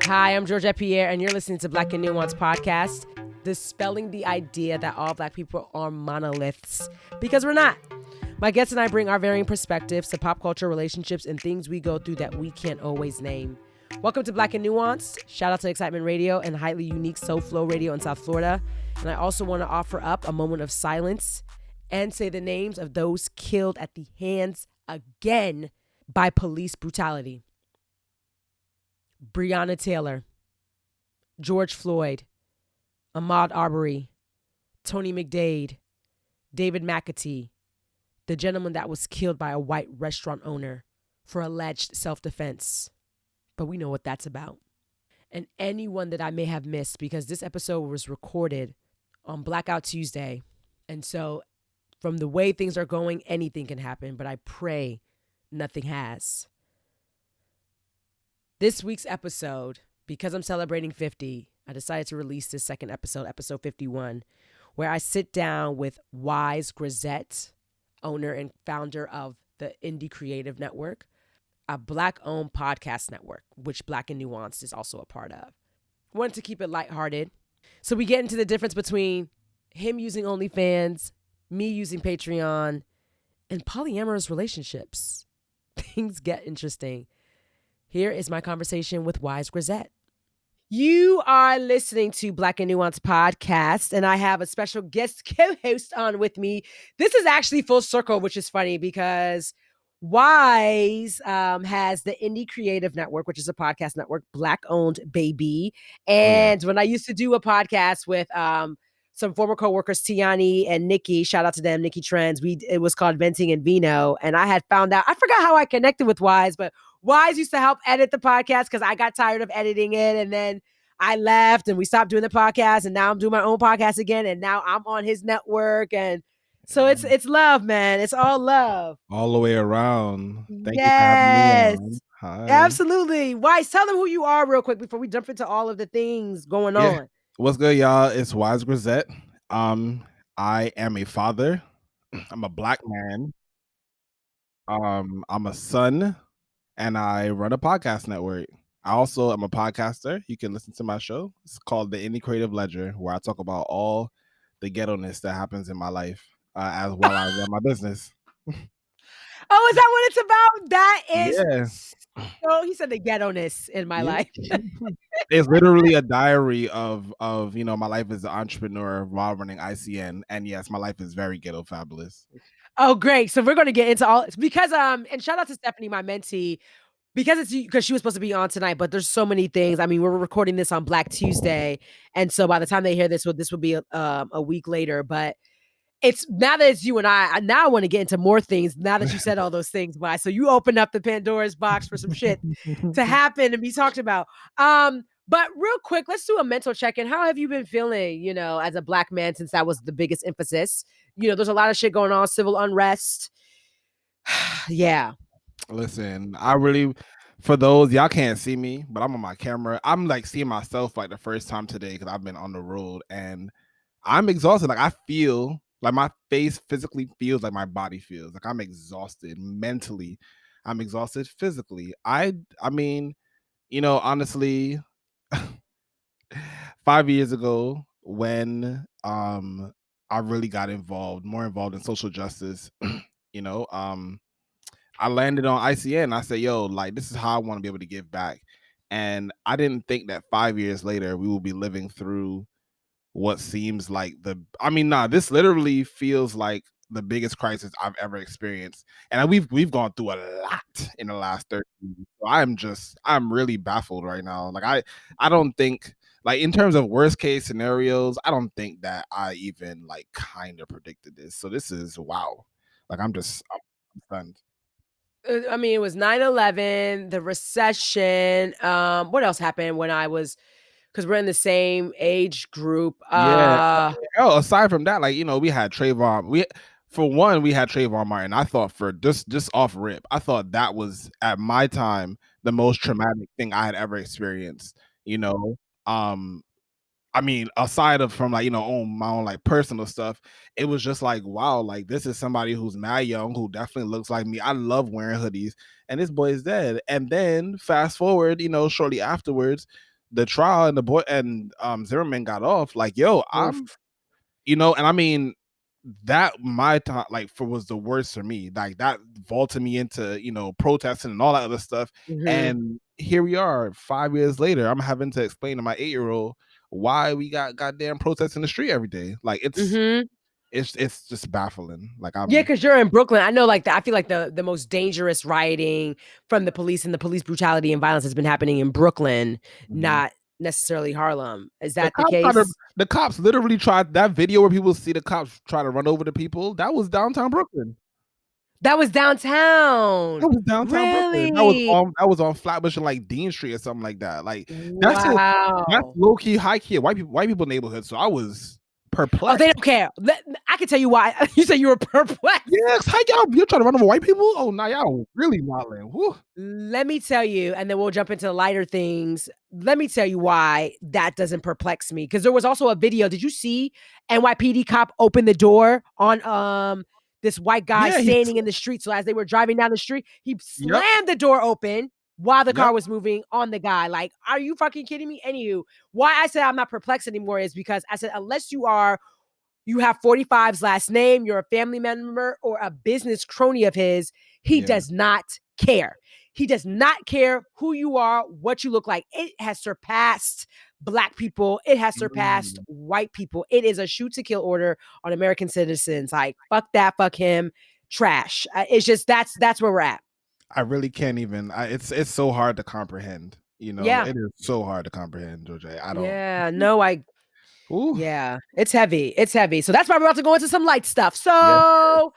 Hi, I'm Georgette Pierre, and you're listening to Black and Nuance Podcast, dispelling the idea that all Black people are monoliths, because we're not. My guests and I bring our varying perspectives to pop culture, relationships, and things we go through that we can't always name. Welcome to Black and Nuance. Shout out to Excitement Radio and highly unique Soul Flow Radio in South Florida. And I also want to offer up a moment of silence and say the names of those killed at the hands again by police brutality. Breonna Taylor, George Floyd, Ahmaud Arbery, Tony McDade, David McAtee, the gentleman that was killed by a white restaurant owner for alleged self-defense. But we know what that's about. And anyone that I may have missed, because this episode was recorded on Blackout Tuesday. And so from the way things are going, anything can happen, but I pray nothing has. This week's episode, because I'm celebrating 50, I decided to release this second episode, episode 51, where I sit down with Wise Grisette, owner and founder of the Indie Creative Network, a Black-owned podcast network, which Black and Nuanced is also a part of. Wanted to keep it lighthearted. So we get into the difference between him using OnlyFans, me using Patreon, and polyamorous relationships. Things get interesting. Here is my conversation with Wise Grisette. You are listening to Black and Nuance Podcast, and I have a special guest co-host on with me. This is actually full circle, which is funny because Wise has the Indie Creative Network, which is a podcast network, Black-owned, baby. And when I used to do a podcast with some former coworkers, Tiani and Nikki, shout out to them, Nikki Trends. It was called Venting and Vino, and I had found out, I forgot how I connected with Wise, but Wise used to help edit the podcast because I got tired of editing it, and then I left and we stopped doing the podcast, and now I'm doing my own podcast again, and now I'm on his network, and so it's love, man. It's all love. All the way around. Thank you for having me on. Hi. Absolutely. Wise, tell them who you are real quick before we jump into all of the things going on. What's good, y'all? It's Wise Grisette. I am a father. I'm a Black man. I'm a son, and I run a podcast network. I also am a podcaster. You can listen to my show. It's called The Indie Creative Ledger, where I talk about all the ghetto-ness that happens in my life, as well as run my business. Oh, is that what it's about? That is. Yeah. Oh, he said the ghetto-ness in my life. It's literally a diary of my life as an entrepreneur while running ICN. And yes, my life is very ghetto fabulous. Oh, great. So we're going to get into all, because and shout out to Stephanie, my mentee, because she was supposed to be on tonight, but there's so many things. I mean, we're recording this on Black Tuesday, and so by the time they hear this will be a week later. But it's now that it's you and I now want to get into more things. Now that you said all those things, Why? So you open up the Pandora's box for some shit to happen and be talked about. But real quick, let's do a mental check-in. How have you been feeling, as a Black man, since that was the biggest emphasis? There's a lot of shit going on, civil unrest. Yeah. Listen, I really, for those, y'all can't see me, but I'm on my camera. I'm like seeing myself like the first time today because I've been on the road and I'm exhausted. Like I feel like my face physically feels like my body feels. Like I'm exhausted mentally. I'm exhausted physically. I mean, honestly, 5 years ago when I really got more involved in social justice, I landed on ICN. I said, yo, like, this is how I want to be able to give back. And I didn't think that 5 years later, we will be living through what seems like this literally feels like the biggest crisis I've ever experienced. And we've gone through a lot in the last 30 years. So I'm really baffled right now. Like, I don't think, like, in terms of worst case scenarios, I don't think that I even, like, kind of predicted this. So this is, wow. Like, I'm stunned. I mean, it was 9/11, the recession. What else happened when I was, because we're in the same age group. Aside from that, like, we had Trayvon. We had Trayvon Martin. I thought for just off rip, I thought that was at my time the most traumatic thing I had ever experienced. I mean, aside from like, my own like personal stuff, it was just like, wow, like this is somebody who's mad young, who definitely looks like me. I love wearing hoodies, and this boy is dead. And then fast forward, shortly afterwards, the trial and the boy and Zimmerman got off, like, yo, I'm, Oof. you know, and I mean that my time like for was the worst for me. Like that vaulted me into, you know, protesting and all that other stuff. Mm-hmm. And here we are 5 years later. I'm having to explain to my 8-year-old why we got goddamn protests in the street every day. Like Mm-hmm. it's just baffling. Like Yeah, I'm because you're in Brooklyn. I know, like, I feel like the most dangerous rioting from the police and the police brutality and violence has been happening in Brooklyn, Mhm. not necessarily Harlem. Is The that the cops try to case? the cops literally tried that video where people see the cops try to run over the people. That was downtown Brooklyn. That was downtown. That was downtown Brooklyn. Really? That was on Flatbush and like Dean Street or something like that. Like that's Wow. low key high key white people neighborhood. So I was Oh, they perplexed. don't care. I can tell you why. You said you were perplexed. Yes, how you're trying to run over white people? Oh, now y'all really modeling. Woo. Let me tell you, and then we'll jump into the lighter things. Let me tell you why that doesn't perplex me. Because there was also a video. Did you see NYPD cop open the door on this white guy Yeah, standing in the street? So as they were driving down the street, he yep, slammed the door open while the yep. car was moving on the guy. Like, are you fucking kidding me? Anywho, why I said I'm not perplexed anymore is because I said unless you have 45's last name, you're a family member or a business crony of his, he Yeah. does not care. He does not care who you are, what you look like. It has surpassed Black people. It has surpassed Mm. white people. It is a shoot to kill order on American citizens. Like, fuck that, fuck him, trash. It's just that's where we're at. I really can't even. It's so hard to comprehend. You know, Yeah. it is so hard to comprehend, Georgia. I don't. Yeah. No, Ooh, yeah, it's heavy. It's heavy. So that's why we're about to go into some light stuff. yes. So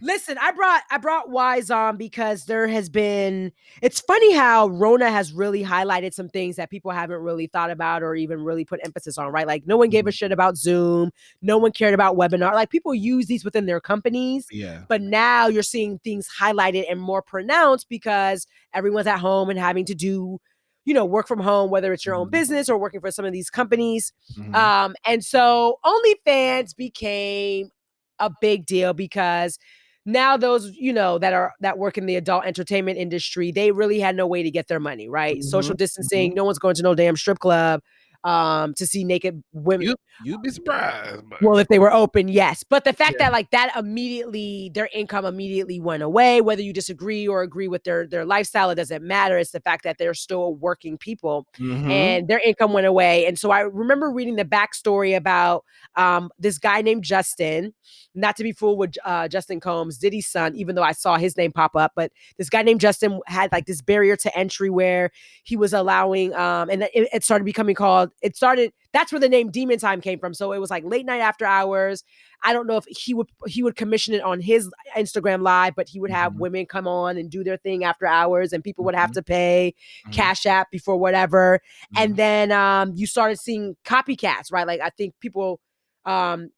listen, I brought Wise on because there has been, it's funny how Rona has really highlighted some things that people haven't really thought about or even really put emphasis on, right? Like no one gave a shit about Zoom, no one cared about webinar. Like people use these within their companies, Yeah. but now you're seeing things highlighted and more pronounced because everyone's at home and having to do, work from home, whether it's your own Mhm. business or working for some of these companies. Mhm. And so OnlyFans became a big deal because now those that work in the adult entertainment industry, they really had no way to get their money, right? Social Mhm. distancing, Mhm. no one's going to no damn strip club to see naked women. You'd be surprised, but Well, if they were open, yes. But the fact yeah. that like that immediately, their income immediately went away, whether you disagree or agree with their lifestyle, it doesn't matter. It's the fact that they're still working people Mhm. and their income went away. And so I remember reading the backstory about this guy named Justin, not to be fooled with Justin Combs, Diddy's son, even though I saw his name pop up. But this guy named Justin had like this barrier to entry where he was allowing, and it started becoming that's where the name Demon Time came from. So it was like late night after hours. I don't know if he would commission it on his Instagram live, but he would have Mhm. women come on and do their thing after hours, and people would have Mhm. to pay Mhm. Cash App before whatever. And Mhm. then you started seeing copycats, right? Like I think people um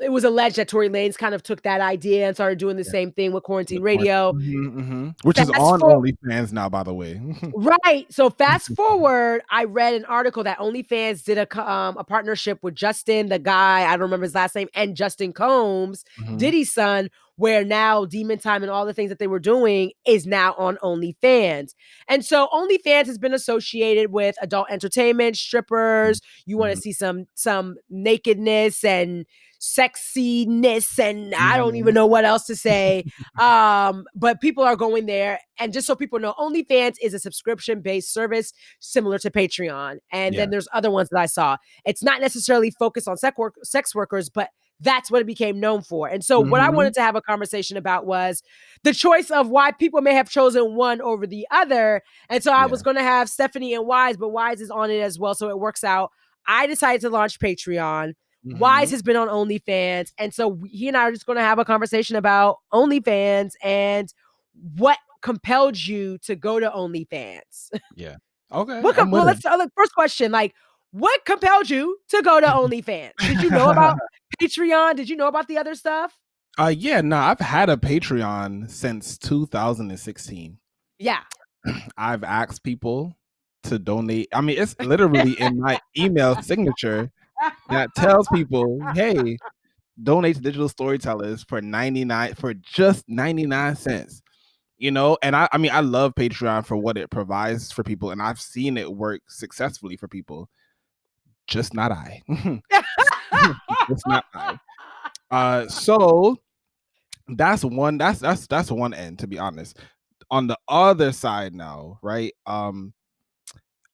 it was alleged that Tory Lanez kind of took that idea and started doing the Yeah. same thing with The quarantine court. radio. Mhm. Mhm. Which is Fast on forward. OnlyFans now, by the way. Right. So fast forward, I read an article that OnlyFans did a partnership with Justin, the guy, I don't remember his last name, and Justin Combs, Mhm. Diddy's son, where now Demon Time and all the things that they were doing is now on OnlyFans. And so OnlyFans has been associated with adult entertainment, strippers. You want to Mhm. see some nakedness and sexiness, and I don't even Mhm. know what else to say. But people are going there. And just so people know, OnlyFans is a subscription-based service similar to Patreon. And Yeah. then there's other ones that I saw. It's not necessarily focused on sex workers, but that's what it became known for. And so what I Mhm. wanted to have a conversation about was the choice of why people may have chosen one over the other. And so I Yeah. was going to have Stephanie and Wise, but Wise is on it as well. So it works out. I decided to launch Patreon. Wise Mhm. has been on OnlyFans. And so he and I are just going to have a conversation about OnlyFans and what compelled you to go to OnlyFans. Yeah. Okay, I'm Well, with let's start. Like, first question, like, what compelled you to go to OnlyFans? Did you know about it. Patreon? Did you know about the other stuff? Yeah, no, I've had a Patreon since 2016. Yeah. I've asked people to donate. I mean, it's literally in my email signature that tells people, "Hey, donate to digital storytellers for 99 for just 99 cents." you know. And I mean, I love Patreon for what it provides for people, and I've seen it work successfully for people. Just not I. Just not I. So that's one. That's one end, to be honest. On the other side now, right?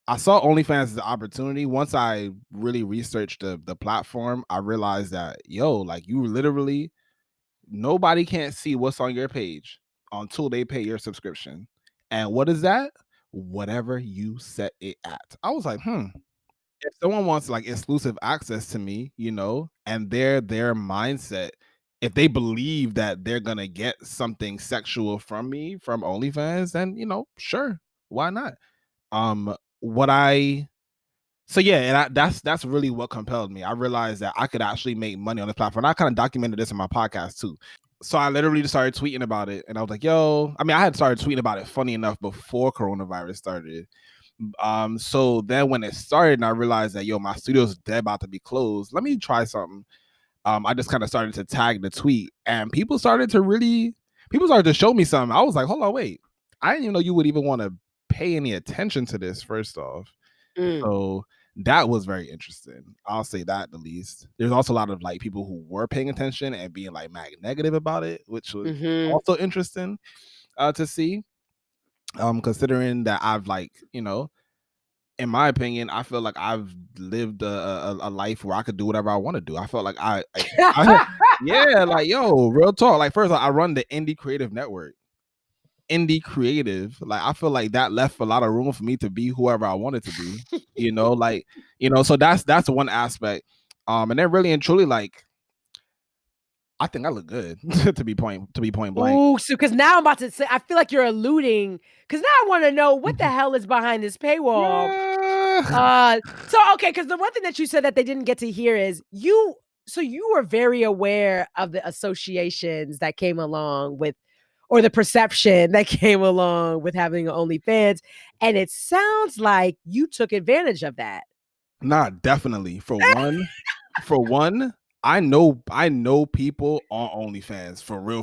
I saw OnlyFans as an opportunity. Once I really researched the platform, I realized that like you literally nobody can't see what's on your page until they pay your subscription. And what is that? Whatever you set it at. I was like, if someone wants like exclusive access to me, and their mindset, if they believe that they're gonna get something sexual from me from OnlyFans, then sure, why not? What I so yeah, and that's really what compelled me. I realized that I could actually make money on this platform. And I kind of documented this in my podcast too. So I literally just started tweeting about it, and I was like, "Yo," I mean, I had started tweeting about it, funny enough, before coronavirus started. So then when it started, and I realized that my studio's dead about to be closed. Let me try something. I just kind of started to tag the tweet, and people started to show me something. I was like, hold on, wait. I didn't even know you would even want to pay any attention to this, first off. So that was very interesting. I'll say that the least. There's also a lot of like people who were paying attention and being like negative about it, which was also interesting to see. Considering that I've in my opinion, I feel like I've lived a life where I could do whatever I want to do. I felt like yeah, like real talk. Like first, I run the Indie Creative Network. Indie creative, like I feel like that left a lot of room for me to be whoever I wanted to be. So that's one aspect. And then really and truly, like I think I look good to be point blank. Ooh, so because now I'm about to say, I feel like you're alluding, because now I want to know what the hell is behind this paywall. Yeah. Okay, because the one thing that you said that they didn't get to hear is you were very aware of the associations that came along with, or the perception that came along with having OnlyFans, and it sounds like you took advantage of that. Nah, definitely. For one, I know people on OnlyFans for real.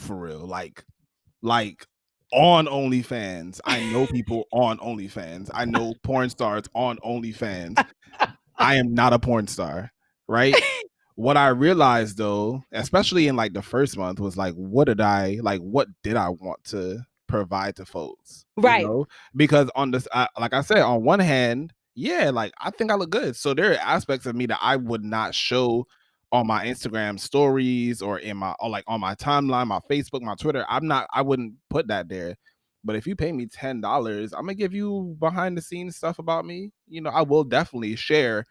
Like on OnlyFans. I know people on OnlyFans. I know porn stars on OnlyFans. I am not a porn star, right? What I realized though, especially in like the first month, was like, what did I want to provide to folks? Right. Because on this, like I said, on one hand, yeah, like I think I look good. So there are aspects of me that I would not show on my Instagram stories or like on my timeline, my Facebook, my Twitter. I wouldn't put that there. But if you pay me $10, I'm gonna give you behind the scenes stuff about me. I will definitely share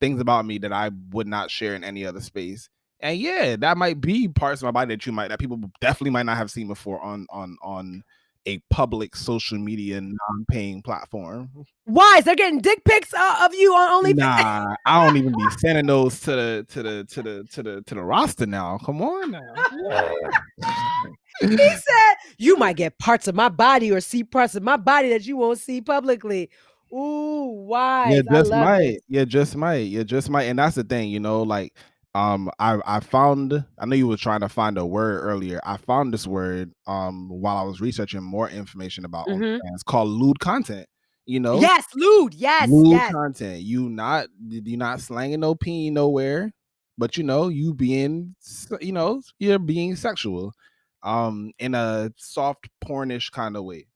things about me that I would not share in any other space. And yeah, that might be parts of my body that people definitely might not have seen before on a public social media non-paying platform. Why? Is they getting dick pics of you on OnlyFans? Nah, I don't even be sending those to the roster now. Come on now. He said you might get parts of my body or see parts of my body that you won't see publicly. Ooh, wise. I love this. You just might. And that's the thing, like I found, I know you were trying to find a word earlier. I found this word while I was researching more information about OnlyFans called lewd content. Yes, lewd. Yes, lewd yes. content. You not slanging no peen nowhere, but you being you're being sexual in a soft pornish kind of way.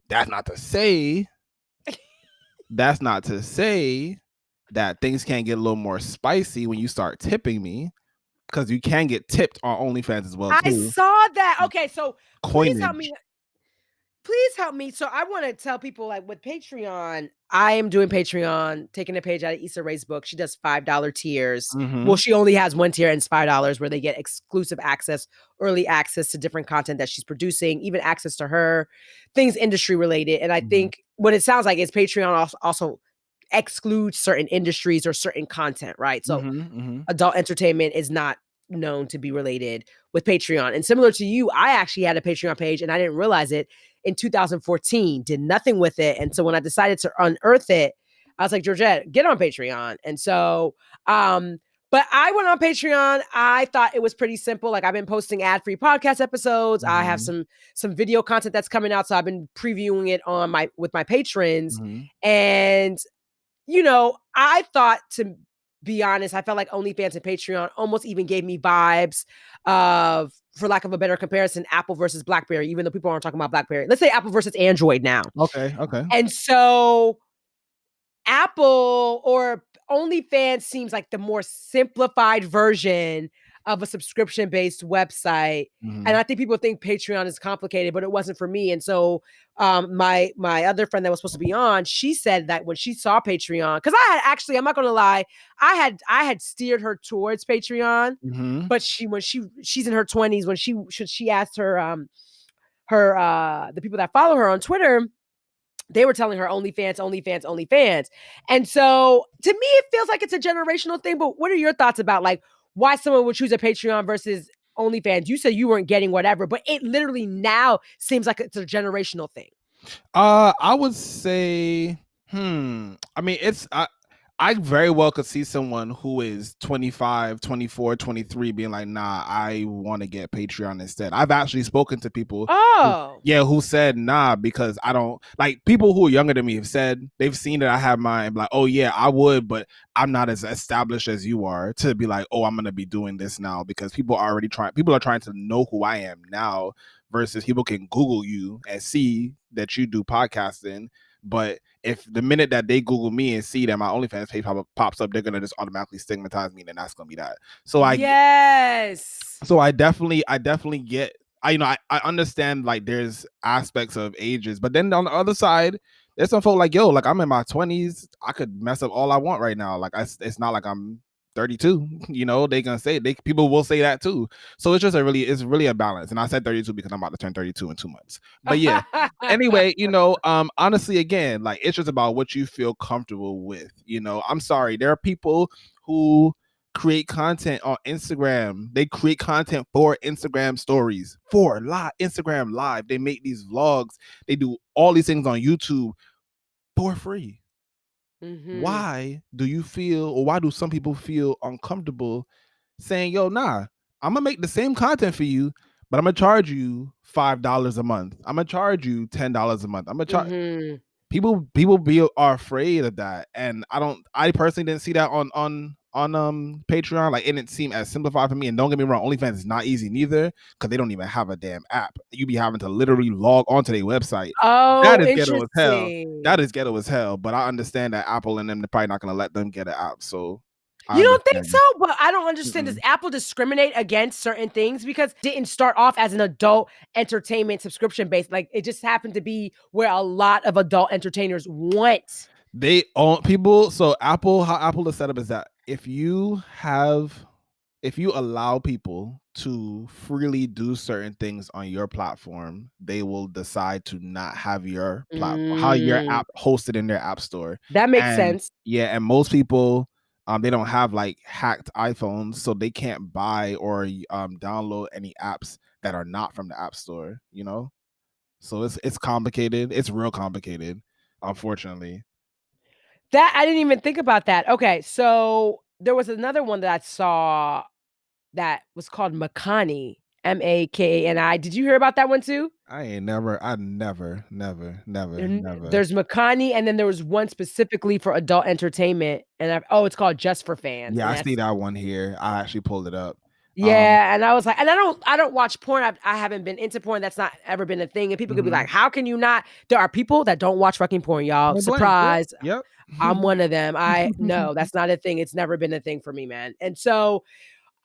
That's not to say that things can't get a little more spicy when you start tipping me, because you can get tipped on OnlyFans as well too. I saw that. Okay, so Coinage. please help me. So I want to tell people, like with Patreon, I am doing Patreon, taking a page out of Issa Rae's book. She does $5 tiers. Well, she only has one tier, and it's $5 where they get exclusive access, early access to different content that she's producing, even access to her things industry related. And I think what it sounds like is Patreon also excludes certain industries or certain content, right? So adult entertainment is not known to be related with Patreon. And similar to you, I actually had a Patreon page and I didn't realize it in 2014, did nothing with it. And so when I decided to unearth it, I was like, Georgette, get on Patreon. And so, but But I went on Patreon. I thought it was pretty simple. Like I've been posting ad-free podcast episodes. I have some video content that's coming out, so I've been previewing it on with my patrons. And you know, I thought, to be honest, I felt like OnlyFans and Patreon almost even gave me vibes of, for lack of a better comparison, Apple versus BlackBerry, even though people aren't talking about BlackBerry. Let's say Apple versus Android now. Okay. And so Apple or OnlyFans seems like the more simplified version of a subscription-based website. And I think people think Patreon is complicated, but it wasn't for me. And so my other friend that was supposed to be on, she said that when she saw Patreon, because I had actually, I'm not gonna lie, I had steered her towards Patreon, but she's in her 20s, when she asked her the people that follow her on Twitter, they were telling her OnlyFans. And so to me, it feels like it's a generational thing. But what are your thoughts about like why someone would choose a Patreon versus OnlyFans? You said you weren't getting whatever, but it literally now seems like it's a generational thing. I would say, I mean, I very well could see someone who is 25, 24, 23 being like, nah, I want to get Patreon instead. I've actually spoken to people who said, nah, because I don't, like, people who are younger than me have said, they've seen that I have mine, like, oh yeah, I would, but I'm not as established as you are to be like, oh, I'm going to be doing this now, because people are trying to know who I am now, versus people can Google you and see that you do podcasting. But if the minute that they Google me and see that my OnlyFans page pops up, they're gonna just automatically stigmatize me, and that's gonna be that. So I definitely get. I understand, like, there's aspects of ages, but then on the other side, there's some folk like, yo, like, I'm in my 20s, I could mess up all I want right now. Like, it's not like I'm 32, they gonna say, people will say that too. So it's really a balance. And I said 32 because I'm about to turn 32 in 2 months. But yeah, anyway, honestly, again, like, it's just about what you feel comfortable with. I'm sorry, there are people who create content on Instagram. They create content for Instagram stories, for Instagram live. They make these vlogs. They do all these things on YouTube for free. Why do some people feel uncomfortable saying, yo, nah, I'm gonna make the same content for you, but I'm gonna charge you $5 a month. I'm gonna charge you $10 a month. I'm gonna charge people are afraid of that. And I personally didn't see that on Patreon. Like, it didn't seem as simplified for me. And don't get me wrong, OnlyFans is not easy neither, because they don't even have a damn app. You be having to literally log onto their website. That is ghetto as hell. That is ghetto as hell. But I understand that Apple and them, they're probably not gonna let them get an app. So you don't think so? But I don't understand. Does Apple discriminate against certain things? Because it didn't start off as an adult entertainment subscription based. Like, it just happened to be where a lot of adult entertainers went. They own people. So how Apple is set up is that if you allow people to freely do certain things on your platform, they will decide to not have your platform, how your app hosted in their app store. That makes sense. Yeah, and most people, they don't have like hacked iPhones, so they can't buy or download any apps that are not from the app store. So it's complicated. It's real complicated, unfortunately. That I didn't even think about that. Okay, so there was another one that I saw that was called Makani, Makani. Did you hear about that one too? Never. There's Makani, and then there was one specifically for adult entertainment, and it's called Just for Fans. Yeah, I see that one here. I actually pulled it up. Yeah, and I was like, and I don't watch porn. I haven't been into porn. That's not ever been a thing. And people could be like, how can you not? There are people that don't watch fucking porn, y'all. Surprise. Yep. I'm one of them. No, that's not a thing. It's never been a thing for me, man. And so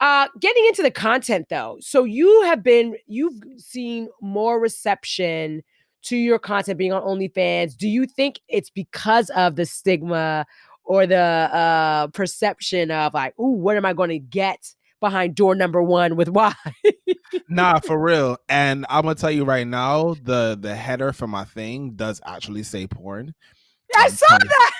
getting into the content though. So you've seen more reception to your content being on OnlyFans. Do you think it's because of the stigma or the perception of like, ooh, what am I going to get behind door number 1 with Y? Nah, for real. And I'm gonna tell you right now, the header for my thing does actually say porn. I saw that.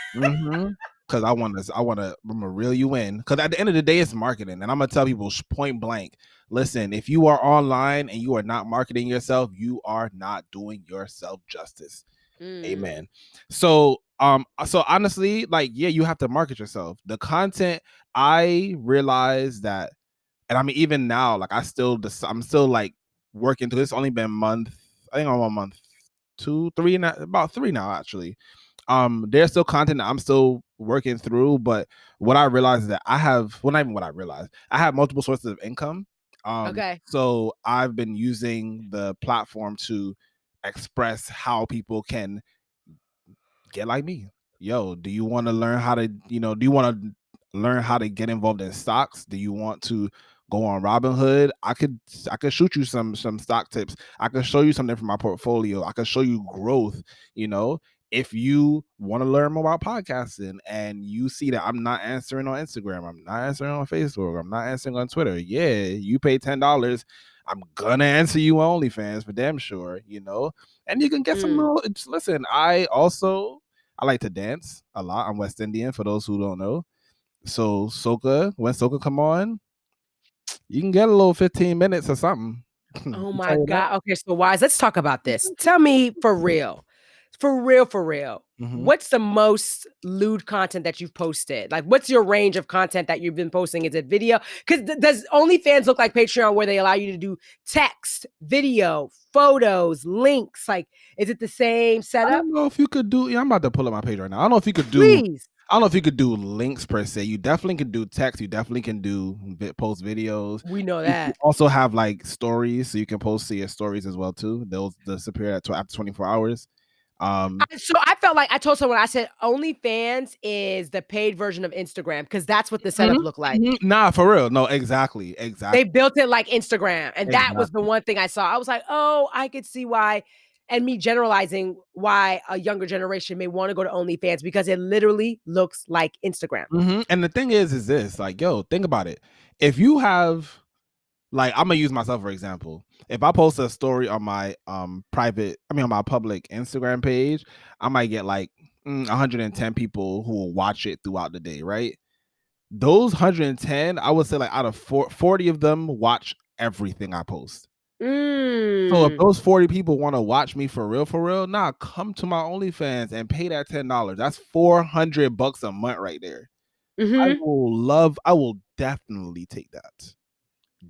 Because I'm gonna reel you in. Because at the end of the day, it's marketing, and I'm gonna tell people point blank: listen, if you are online and you are not marketing yourself, you are not doing yourself justice. Amen. So So honestly, like, yeah, you have to market yourself. The content, I realize that, and I mean, even now, like, I'm still like working through this. Only been a month. I think I'm on month 2, 3 now, about 3 now, actually. There's still content that I'm still working through, but what I realized is that I have, well, not even what I realized, I have multiple sources of income. Okay. So I've been using the platform to express how people can get like me. Yo, do you want to learn how to, do you want to learn how to get involved in stocks? Do you want to go on Robinhood? I could shoot you some stock tips. I could show you something from my portfolio. I could show you growth, you know. If you want to learn more about podcasting and you see that I'm not answering on Instagram, I'm not answering on Facebook, I'm not answering on Twitter, yeah, you pay $10. I'm gonna answer you on OnlyFans for damn sure, and you can get some little. Listen, I like to dance a lot. I'm West Indian, for those who don't know. So when soca come on, you can get a little 15 minutes or something. Oh I'll my tell you that. God. Okay, so Wise, let's talk about this. Tell me for real. For real, for real. Mhm. What's the most lewd content that you've posted? Like, what's your range of content that you've been posting? Is it video? Because does OnlyFans look like Patreon where they allow you to do text, video, photos, links? Like, is it the same I setup? don't know if you could do. Yeah, I'm about to pull up my page right now. I don't know if you could do. Please. I don't know if you could do links per se. You definitely can do text. You definitely can do post videos. We know You that. also have like stories, so you can post to your stories as well too. Those disappear after 24 hours. So I felt like I told someone, I said OnlyFans is the paid version of Instagram because that's what the setup looked like. Nah, for real. No, exactly. They built it like Instagram. And that was the Exactly. one thing I saw. I was like, oh, I could see why. And me generalizing why a younger generation may want to go to OnlyFans because it literally looks like Instagram. And the thing is this, like, yo, think about it. If you have, like, I'm gonna use myself for example. If I post a story on my on my public Instagram page, I might get like 110 people who will watch it throughout the day, right? Those 110, I would say, like, out of 40 of them watch everything I post. So if Mm. those 40 people want to watch me for real, nah, come to my OnlyFans and pay that $10. That's $400 a month right there. Mm-hmm. I will definitely take that.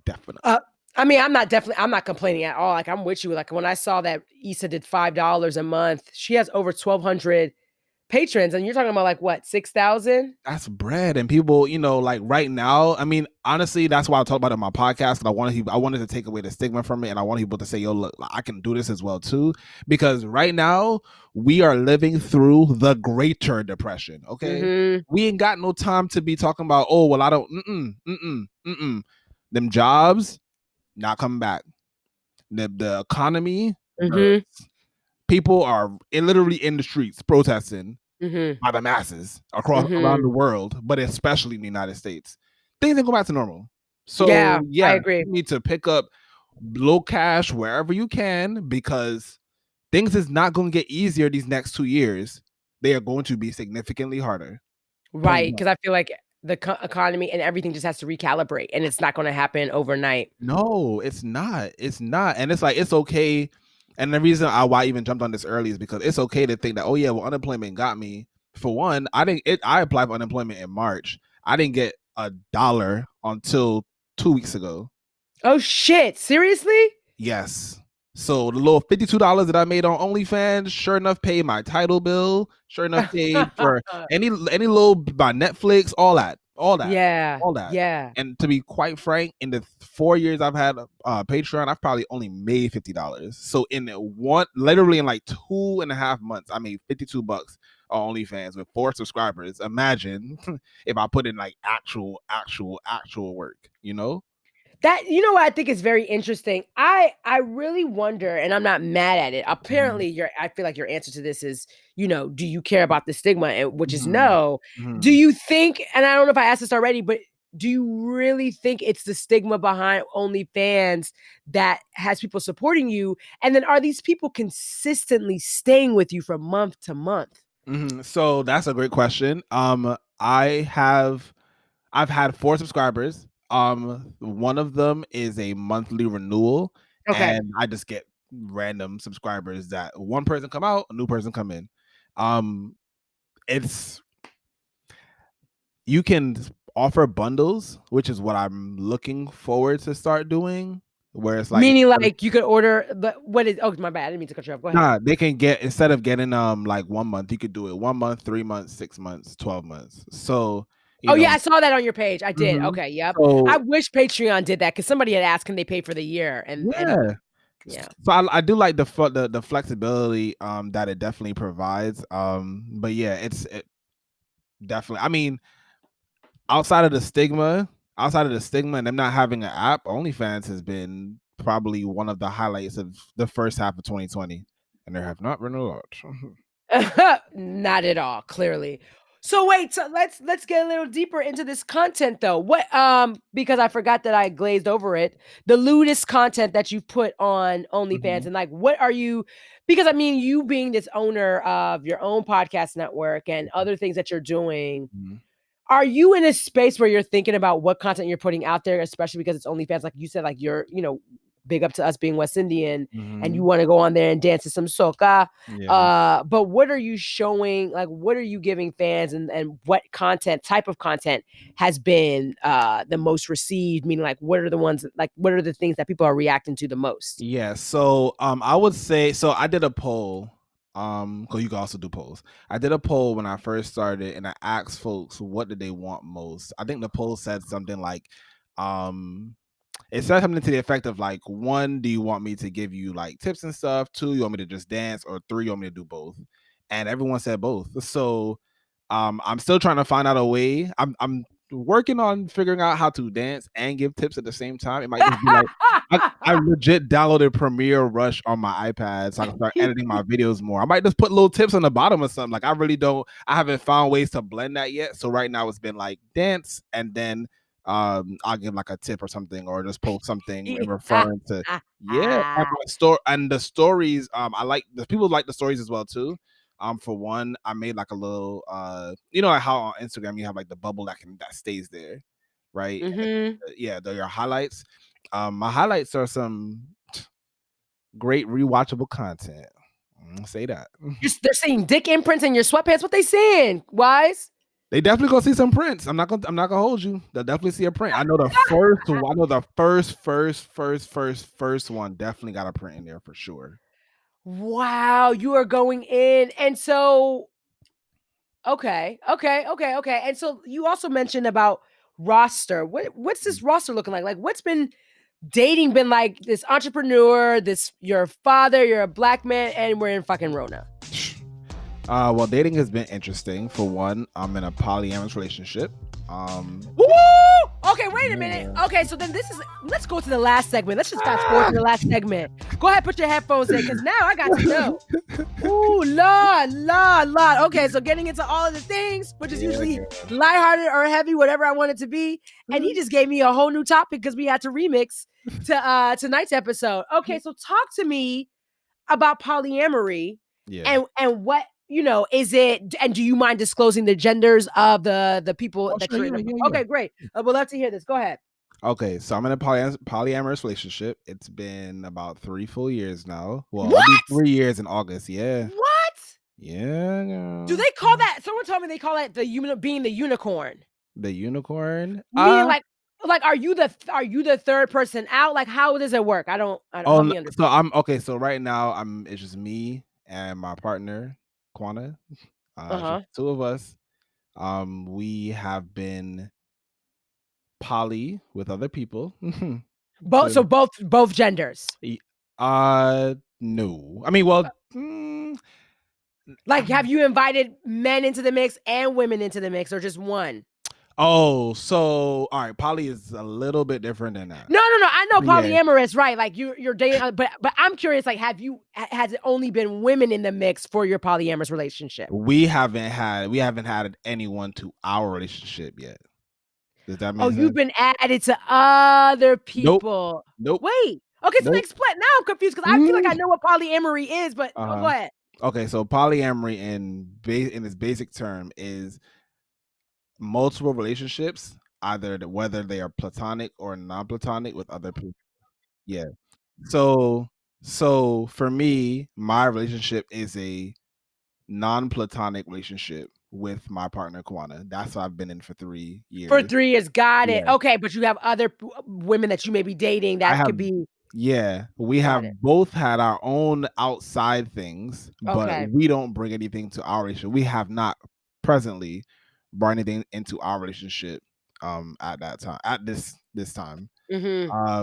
Definitely. I mean, I'm not complaining at all. Like, I'm with you. Like, when I saw that Issa did $5 a month, she has over 1,200 patrons. And you're talking about like what, 6,000? That's bread. And people, like right now, I mean, honestly, that's why I talk about it in my podcast. Because I wanted to take away the stigma from it. And I want people to say, yo, look, I can do this as well too. Because right now, we are living through the greater depression. Okay. Mm-hmm. We ain't got no time to be talking about, oh, well, I don't, them jobs not coming back. The economy, Mm-hmm. people are literally in the streets protesting Mm-hmm. by the masses across around Mm-hmm. the world, but especially in the United States. Things didn't go back to normal. So Yeah, I yeah, agree. you need to pick up low cash wherever you can because things is not going to get easier these next 2 years. They are going to be significantly harder. Point Right. blank. Because I feel like the economy and everything just has to recalibrate, and it's not going to happen overnight. No, it's not. It's not. And it's like, it's okay. And the reason why I even jumped on this early is because it's okay to think that, oh yeah, well, unemployment got me. For one, I applied for unemployment in March. I didn't get $1 until 2 weeks ago. Oh shit! Seriously? Yes. So the little $52 that I made on OnlyFans, sure enough, paid my title bill. Sure enough, paid for any little my Netflix, Yeah, all that. yeah. And to be quite frank, in the 4 years I've had Patreon, I've probably only made $50. So literally in like 2.5 months, I made $52 on OnlyFans with 4 subscribers. Imagine if I put in like actual work, That, you know what I think is very interesting? I really wonder, and I'm not mad at it. Apparently, I feel like your answer to this is, do you care about the stigma? And which is Mhm. no. Do Mhm. you think, and I don't know if I asked this already, but do you really think it's the stigma behind OnlyFans that has people supporting you? And then are these people consistently staying with you from month to month? So that's a great question. I've had 4 subscribers. One of them is a monthly renewal, Okay. and I just get random subscribers that one person come out, a new person come in. Um, it's you can offer bundles, which is what I'm looking forward to start doing. Where it's like, Meaning, like, you could order, but what is? Oh, my bad. I didn't mean to cut you off. Go ahead. nah, they can get, instead of getting like 1 month, you could do it 1 month, 3 months, 6 months, 12 months. So Oh yeah, I saw that on your page. I did. mhm. Okay, yep. I So wish Patreon did that because somebody had asked, can they pay for the year? And yeah. yeah. So I do like the flexibility that it definitely provides. But yeah, it definitely. I mean, outside of the stigma, and them not having an app, OnlyFans has been probably one of the highlights of the first half of 2020, and there have not been a lot. Not at all, clearly. So wait, so let's get a little deeper into this content though. What because I forgot that I glazed over it. The lewdest content that you put on OnlyFans, Mhm, and like what are you, because I mean you being this owner of your own podcast network and other things that you're doing, mhm, are you in a space where you're thinking about what content you're putting out there, especially because it's OnlyFans? Like you said, like you're, big up to us being West Indian and you mhm. want to go on there and dance to some soca. Yeah. But what are you showing? Like, what are you giving fans, and what type of content has been the most received? Meaning, like, what are the ones, like, what are the things that people are reacting to the most? Yeah. So I would say, so I did a poll. Because you can also do polls. I did a poll when I first started, and I asked folks what did they want most. I think the poll said something like, um, it said something to the effect of like, 1, do you want me to give you like tips and stuff? 2, you want me to just dance? Or 3, you want me to do both? And everyone said both. So I'm still trying to find out a way. I'm working on figuring out how to dance and give tips at the same time. It might just be like, I legit downloaded Premiere Rush on my iPad so I can start editing my videos more. I might just put little tips on the bottom or something. Like, I haven't found ways to blend that yet. So right now it's been like dance, and then I'll give like a tip or something, or just post something referring to, yeah, and my store and the stories. I like the people like the stories as well too. For one, I made like a little like how on Instagram you have like the bubble that stays there, right? Mm-hmm. Yeah, they're your highlights. My highlights are some great rewatchable content. Say that. They're seeing dick imprints in your sweatpants. What they saying, Wise? They definitely gonna see some prints. I'm not gonna hold you. They'll definitely see a print. I know the first one. I know the first one definitely got a print in there for sure. Wow, you are going in. And so, okay. And so you also mentioned about roster. What's this roster looking like? Like, what's been dating been like? This entrepreneur, this your father, you're a black man, and we're in fucking Rona. Well, dating has been interesting. For one, I'm in a polyamorous relationship. Woo! Okay, wait a minute. Okay, so then let's go to the last segment. Let's just fast forward to the last segment. Go ahead, put your headphones in, because now I got to know. Ooh, Lord. Okay, so getting into all of the things, which is usually lighthearted or heavy, whatever I want it to be. And he just gave me a whole new topic because we had to remix to tonight's episode. Okay, so talk to me about polyamory. Yeah. And what, is it, and do you mind disclosing the genders of the people Oh, that sure. you're in? Yeah. Okay, great. We'd love to hear this. Go ahead. Okay, so I'm in a polyamorous relationship. It's been about 3 full years now. Well, it'll be What? 3 years in August. Yeah. What? Yeah. Do they call that? Someone told me they call it being the unicorn. The unicorn? Meaning, like, are you the third person out? Like, how does it work? I don't help me So understand. I'm okay. So right now, it's just me and my partner, Quana. Just Uh-huh. two of us. We have been poly with other people. Both, So, so both genders. no. I mean, well, Like, have you invited men into the mix and women into the mix, or just one? oh, so all right, poly is a little bit different than that. No. I know Yeah, polyamorous, right? Like you're dating, but I'm curious. Like, has it only been women in the mix for your polyamorous relationship? we haven't had anyone to our relationship yet. Does that Oh, make you've sense? been added to other Nope. people. Nope. Wait. Okay, so Nope. explain. Now I'm confused because I feel like I know what polyamory is, but go Uh-huh. ahead. Okay, so polyamory in its basic term is multiple relationships, whether they are platonic or non-platonic with other people. Yeah. So for me, my relationship is a non-platonic relationship with my partner Kwana. That's what I've been in for 3 years. For 3 years, got it. Yeah. Okay, but you have other women that you may be dating I that have, could be. yeah, we have it. both had our own outside things, but Okay. we don't bring anything to our relationship. We have not presently brought anything into our relationship at that time, at this time.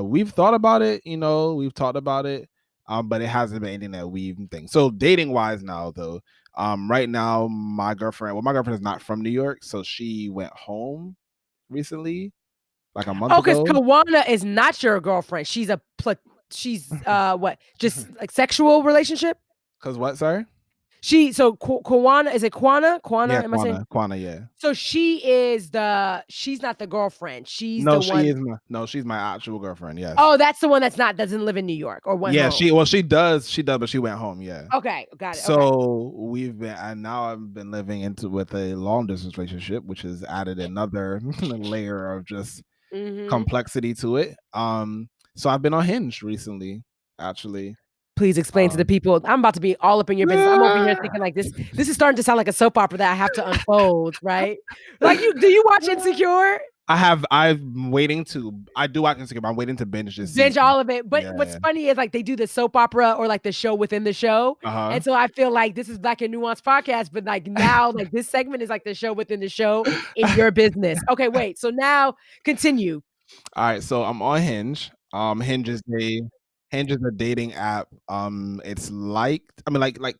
We've thought about it, we've talked about it, but it hasn't been anything that we've think. So dating wise now though, right now my girlfriend is not from New York, so she went home recently, like a month Because ago. Kawana is not your girlfriend. She's what? Just like sexual relationship? Cause what? Sorry. Kawana, is it Kwana? Yeah, Am I saying? Kwana, yeah. So she's not the girlfriend. She's the one. She's my actual girlfriend. Yes. Oh, that's the one doesn't live in New York or went home. She does, but she went home. Yeah. Okay, got it. So now I've been living with a long distance relationship, which has added another layer of just complexity to it. So I've been on Hinge recently, actually. Please explain to the people. I'm about to be all up in your business. I'm over here thinking like this is starting to sound like a soap opera that I have to unfold, right? Like do you watch Insecure? I'm waiting to. I do watch Insecure, but I'm waiting to binge this season. All of it. But what's funny is like they do the soap opera or like the show within the show. And so I feel like this is like a nuanced podcast, but like now like this segment is like the show within the show in your business. Okay, wait. So now continue. All right, so I'm on Hinge. Hinge is a dating app. It's like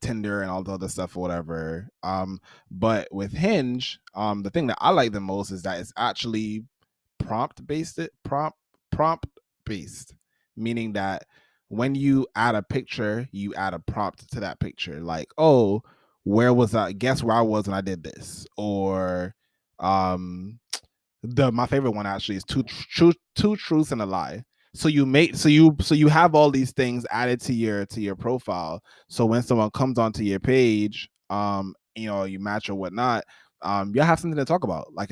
Tinder and all the other stuff or whatever. But with Hinge, the thing that I like the most is that it's actually prompt based, meaning that when you add a picture, you add a prompt to that picture. Like, oh, where was I? Guess where I was when I did this, or my favorite one actually is two truths and a lie. So you have all these things added to your profile. So when someone comes onto your page, you match or whatnot, you'll have something to talk about. Like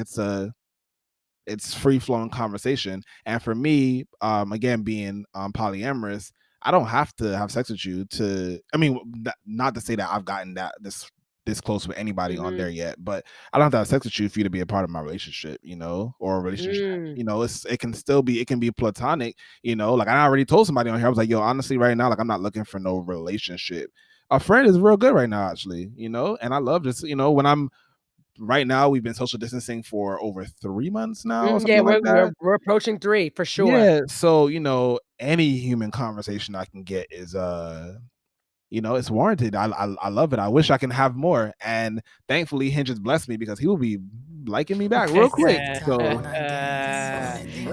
it's free flowing conversation. And for me, again, being polyamorous, I don't have to have sex with you not to say that I've gotten this close with anybody on there yet, but I don't have to have sex with you for you to be a part of my relationship, or a relationship. It can be platonic, like I already told somebody on here, I was like, yo, honestly, right now, like I'm not looking for no relationship. A friend is real good right now, actually, and I love this, when I'm right now, we've been social distancing for over 3 months now. Yeah, we're approaching 3 for sure. Yeah, so any human conversation I can get is it's warranted. I love it. I wish I can have more, and thankfully Hinge has blessed me because he will be liking me back real quick. So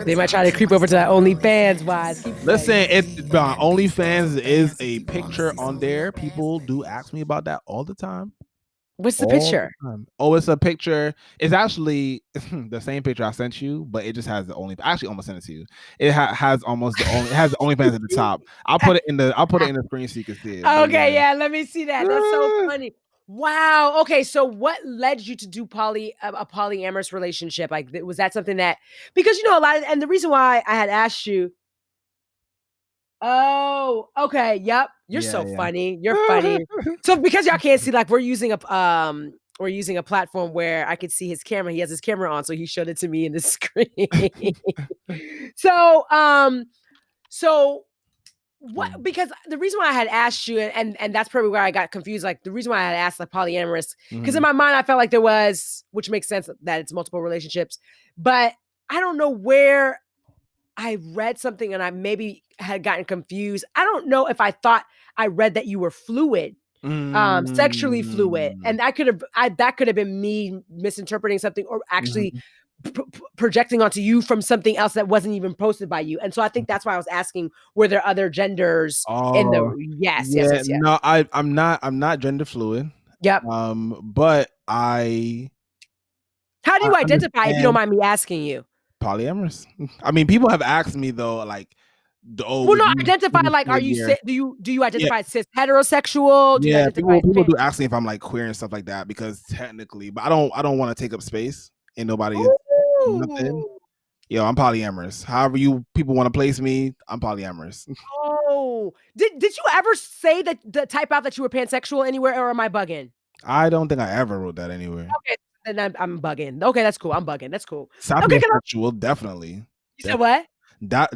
they might try to creep over to that OnlyFans wise. Listen, OnlyFans is a picture on there. People do ask me about that all the time. What's the picture? Oh, it's a picture. It's actually the same picture I sent you, but it just has the only. I actually almost sent it to you. It has almost the only. It has the OnlyFans at the top. I'll put it in the screen so you can see it. Okay, yeah, let me see that. That's so funny. Wow. Okay, so what led you to do a polyamorous relationship? Like, was that something that because and the reason why I had asked you. Oh, okay. Yep. You're so funny. You're funny. So because y'all can't see, like we're using a platform where I could see his camera. He has his camera on, so he showed it to me in the screen. So what? Because the reason why I had asked you, and that's probably where I got confused. Like the reason why I had asked like polyamorous, because in my mind I felt like there was, which makes sense that it's multiple relationships, but I don't know where. I read something and I maybe had gotten confused. I don't know if I thought I read that you were fluid, sexually fluid, and that could have been me misinterpreting something or actually projecting onto you from something else that wasn't even posted by you. And so I think that's why I was asking: were there other genders in the? Yes. No, I'm not gender fluid. Yep. But how do you identify? If you don't mind me asking you. Polyamorous. I mean, people have asked me though, like, identify like, are you do you identify as cis heterosexual? Do you identify people do ask me if I'm like queer and stuff like that because technically, but I don't want to take up space in nobody's nothing. Yo, I'm polyamorous. However people want to place me, I'm polyamorous. Oh, did you ever say that type out that you were pansexual anywhere, or am I bugging? I don't think I ever wrote that anywhere. Okay, then I'm bugging. Okay, that's cool. I'm bugging. That's cool. Okay, can I, Sapiosexual, definitely. you said Def- what?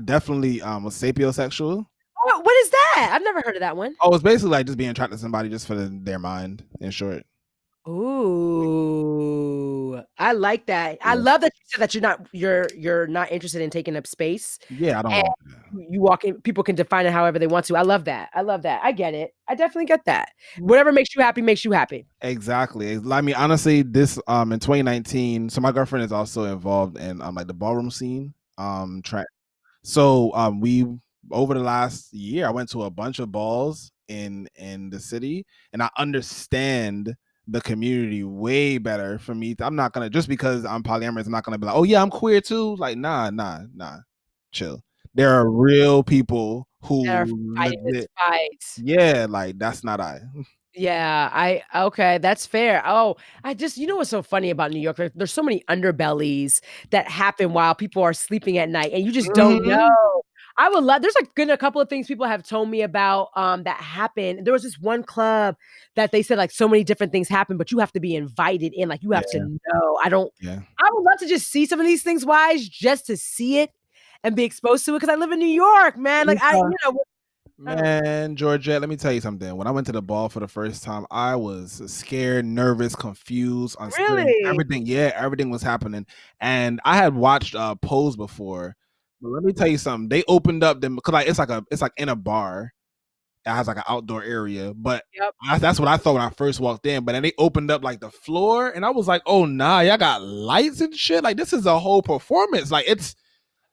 definitely a sapiosexual. What is that? I've never heard of that one. Oh, it's basically like just being attracted to somebody just for their mind, in short. Ooh, I like that. I Yeah. love that you said that you're not interested in taking up space, Yeah, I don't and want you walk in. People can define it however they want to. I love that. I love that. I get it. I definitely get that. that. Whatever makes you happy makes you happy. Exactly. I mean, honestly, this in 2019. So my girlfriend is also involved in like the ballroom scene. Track. So we over the last year, I went to a bunch of balls in the city, and I understand the community way better. For me, I'm not gonna just because I'm polyamorous, I'm not gonna be like, oh yeah, I'm queer too. Like, nah, chill. There are real people That are who fighting this legit, fight. yeah, like that's not I. Yeah, I okay, that's fair. Oh, I just you know what's so funny about New York? There's so many underbellies that happen while people are sleeping at night, and you just don't know. Mhm. I would love. There's like been a couple of things people have told me about that happened. There was this one club that they said like so many different things happen, but you have to be invited in. Like you have to Yeah, know. I don't. yeah. I would love to just see some of these things, wise, just to see it and be exposed to it because I live in New York, man. Like I, you know, I don't know. Man, Georgette, let me tell you something. When I went to the ball for the first time, I was scared, nervous, confused, uncertain. Really, Everything, yeah, everything was happening. And I had watched Pose before. But let me tell you something. They opened up them because like it's like in a bar. It has like an outdoor area. But yep. that's what I thought when I first walked in. But then they opened up like the floor, and I was like, oh nah, y'all got lights and shit. Like this is a whole performance. Like it's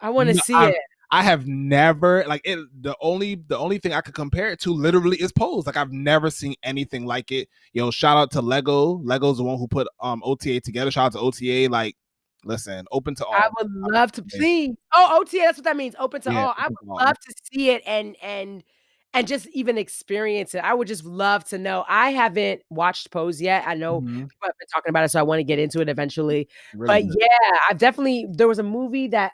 I want to see I've it. I have never like it. The only thing I could compare it to literally is Pose. Like I've never seen anything like it. Yo, shout out to Lego. Lego's the one who put OTA together. Shout out to OTA. Like, listen, open to I all. would love to see. Oh, OTA, that's what that means, open to Yeah, all. I open to would all. love to see it and just even experience it. I would just love to know. I haven't watched Pose yet. I know Mhm. people have been talking about it, so I wanna get into it eventually. Really But good. yeah, I've definitely there was a movie that,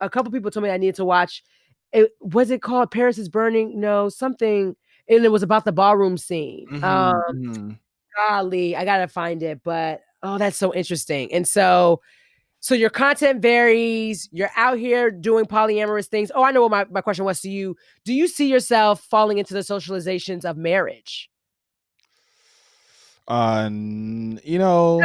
a couple people told me I needed to watch. It was it called Paris is Burning? No, something and it was about the ballroom scene. Mhm, mhm. Golly, I gotta find it, but, oh, that's so interesting. And so your content varies. You're out here doing polyamorous things. Oh, I know what my question was to you. Do you see yourself falling into the socializations of marriage? You know.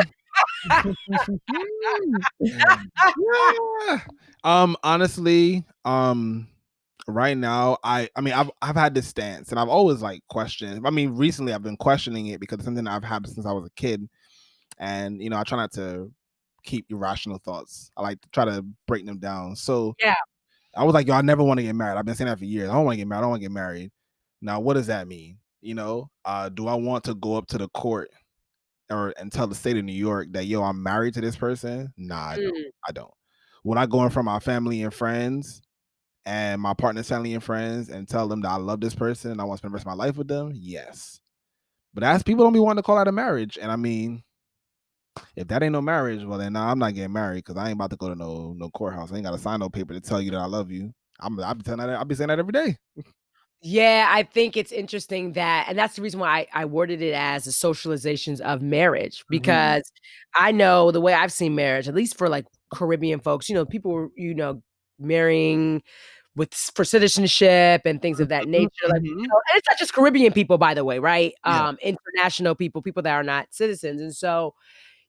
Yeah. Honestly, right now, I mean, I've had this stance, and I've always like questioned. I mean, recently I've been questioning it because it's something I've had since I was a kid, and I try not to keep irrational thoughts. I like to try to break them down. So Yeah. I was like, yo, I never want to get married. I've been saying that for years. I don't want to get married. I don't want to get married. Now, what does that mean? Do I want to go up to the court and tell the state of New York that yo, I'm married to this person? Nah, I don't. Mm. I don't. Would I go in front of my family and friends and my partner's family and friends and tell them that I love this person and I want to spend the rest of my life with them? Yes. But as people don't be wanting to call out a marriage. And I mean, if that ain't no marriage, well then nah, I'm not getting married because I ain't about to go to no courthouse. I ain't gotta sign no paper to tell you that I love you. I'll be telling that I'll be saying that every day. Yeah, I think it's interesting that, and that's the reason why I worded it as the socializations of marriage, Mhm. because I know the way I've seen marriage, at least for like Caribbean folks, people were, marrying for citizenship and things of that nature. Mhm. Like, Mhm. and it's not just Caribbean people, by the way, right? Yeah. International people that are not citizens. And so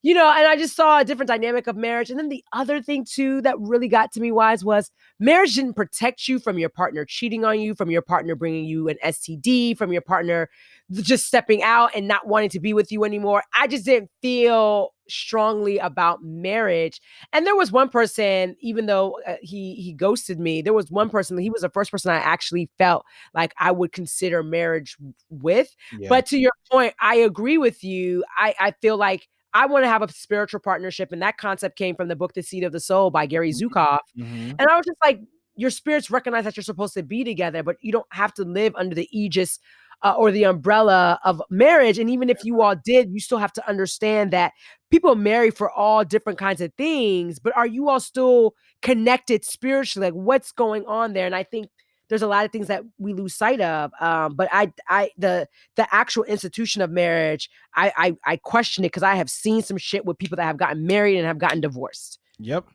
and I just saw a different dynamic of marriage. And then the other thing too that really got to me wise was marriage didn't protect you from your partner cheating on you, from your partner bringing you an STD, from your partner just stepping out and not wanting to be with you anymore. I just didn't feel strongly about marriage. And there was one person, even though he ghosted me, there was one person, he was the first person I actually felt like I would consider marriage with. Yeah. But to your point, I agree with you. I feel like I want to have a spiritual partnership. And that concept came from the book, The Seed of the Soul by Gary Zukav. Mhm. And I was just like, your spirits recognize that you're supposed to be together, but you don't have to live under the aegis or the umbrella of marriage. And even if you all did, you still have to understand that people marry for all different kinds of things, but are you all still connected spiritually? Like what's going on there? And I think there's a lot of things that we lose sight of. But the actual institution of marriage, I question it because I have seen some shit with people that have gotten married and have gotten divorced. Yep.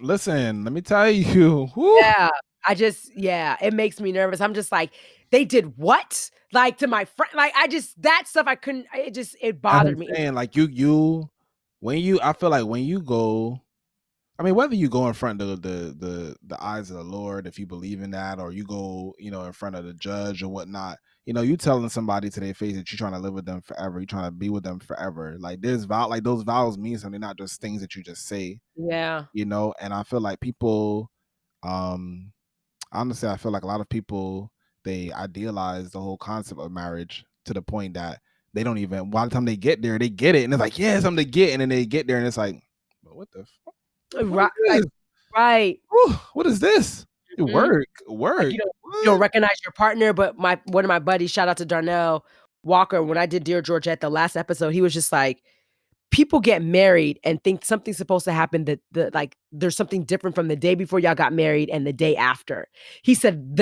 Listen, let me tell you. Whew. Yeah. It makes me nervous. I'm just like, they did what? Like to my friend, like that stuff I couldn't, it That's what bothered I'm me. saying. Like I feel like when you go, I mean, whether you go in front of the eyes of the Lord, if you believe in that, or you go, in front of the judge or whatnot, you telling somebody to their face that you're trying to live with them forever, you're trying to be with them forever. Like like those vows mean something, not just things that you just say. Yeah. And I feel like people, honestly, I feel like a lot of people, they idealize the whole concept of marriage to the point that they don't even, by the time they get there, they get it, and it's like, yeah, it's something to get, and then they get there, and it's like, but what the fuck? What is Right. this? Right. Whew, what is this? Mhm. Work. Like you don't recognize your partner, but one of my buddies, shout out to Darnell Walker, when I did Dear Georgette, the last episode, he was just like, people get married and think something's supposed to happen that like there's something different from the day before y'all got married and the day after. He said,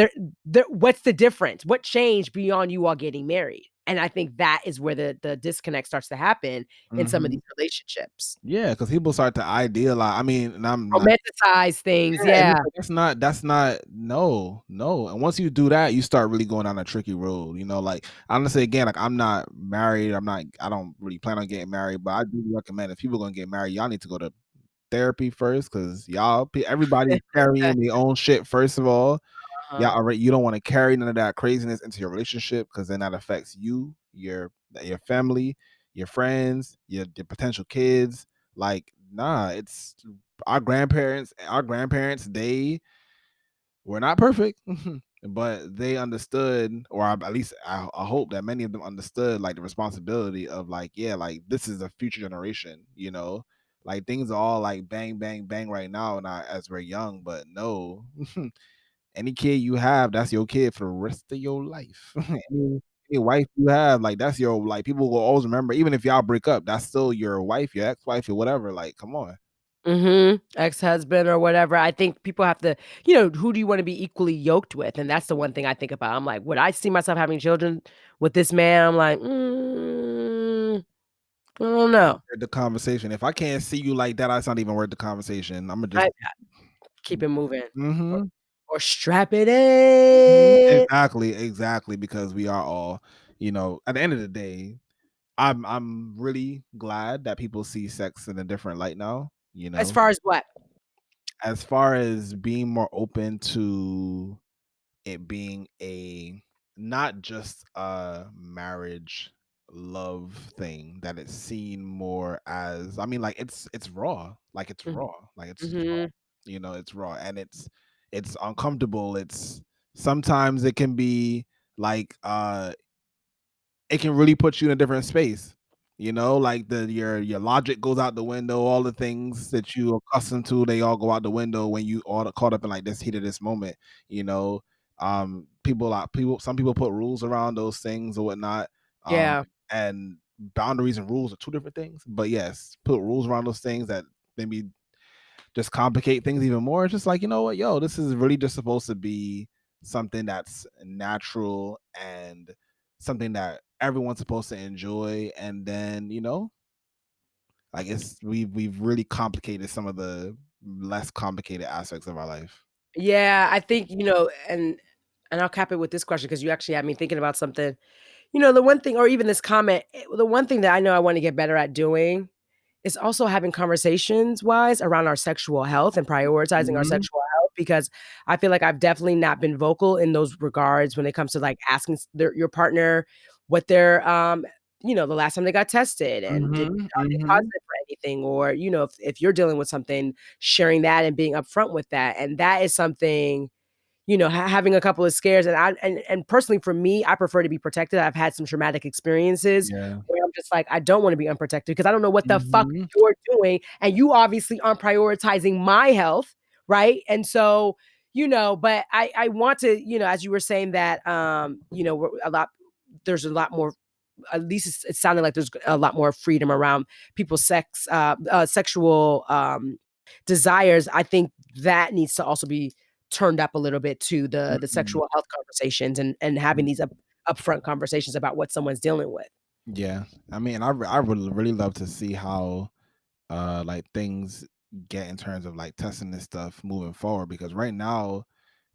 what's the difference? What changed beyond you all getting married? And I think that is where the disconnect starts to happen in some of these relationships. Yeah, because people start to idealize. I mean, and I'm not. Romanticize things. Yeah, and Yeah. it's like, that's not. No. And once you do that, you start really going down a tricky road. Like honestly, again, like I'm not married. I don't really plan on getting married, but I do recommend if people are gonna get married, y'all need to go to therapy first, because everybody's carrying their own shit. First of all, you don't want to carry none of that craziness into your relationship, because then that affects you, your family, your friends, your potential kids. Like, nah, it's our grandparents. They were not perfect, but they understood, or at least I hope that many of them understood, like the responsibility of, like, yeah, like this is a future generation. Like things are all like bang bang bang right now, and as we're young, but no. Any kid you have, that's your kid for the rest of your life. Any wife you have, like that's your, like, people will always remember, even if y'all break up, that's still your wife, your ex-wife, or whatever. Like, come on. Ex-husband or whatever. I think people have to, who do you want to be equally yoked with? And that's the one thing I think about. I'm like, would I see myself having children with this man? I'm like, I don't know. The conversation. If I can't see you like that, that's not even worth the conversation. I'm gonna I just keep it moving mm-hmm. or strap it in. Exactly, because we are all, at the end of the day, I'm really glad that people see sex in a different light now, As far as what? as far as being more open to it being a, not just a marriage love thing, that it's seen more as, I mean, like it's raw, like it's Mhm. raw, like it's raw, Mhm. it's raw, and it's uncomfortable. It's sometimes it can be like it can really put you in a different space. Like your logic goes out the window. All the things that you accustomed to, they all go out the window when you all caught up in like this heat of this moment. You know, some people put rules around those things or whatnot. Yeah. And boundaries and rules are two different things. But yes, put rules around those things that maybe just complicate things even more. It's just like, you know what, yo, this is really just supposed to be something that's natural and something that everyone's supposed to enjoy. And then, like we've really complicated some of the less complicated aspects of our life. Yeah, I think, and I'll cap it with this question because you actually had me thinking about something. The one thing, or even this comment, the one thing that I know I want to get better at doing is also having conversations wise around our sexual health and prioritizing our Mhm. sexual health, because I feel like I've definitely not been vocal in those regards when it comes to like asking your partner what their the last time they got tested and Mhm. are they Mhm. positive for anything, or if you're dealing with something, sharing that and being upfront with that. And that is something, having a couple of scares, and and personally for me, I prefer to be protected. I've had some traumatic experiences Yeah. where I'm just like, I don't want to be unprotected because I don't know what the fuck Mhm. you're doing, and you obviously aren't prioritizing my health, right? And so, but I want to, as you were saying that, there's a lot more. At least it sounded like there's a lot more freedom around people's sexual desires. I think that needs to also be turned up a little bit to the Mm-mm. sexual health conversations and having these upfront conversations about what someone's dealing with. Yeah, I mean, I would really love to see how like things get in terms of like testing this stuff moving forward, because right now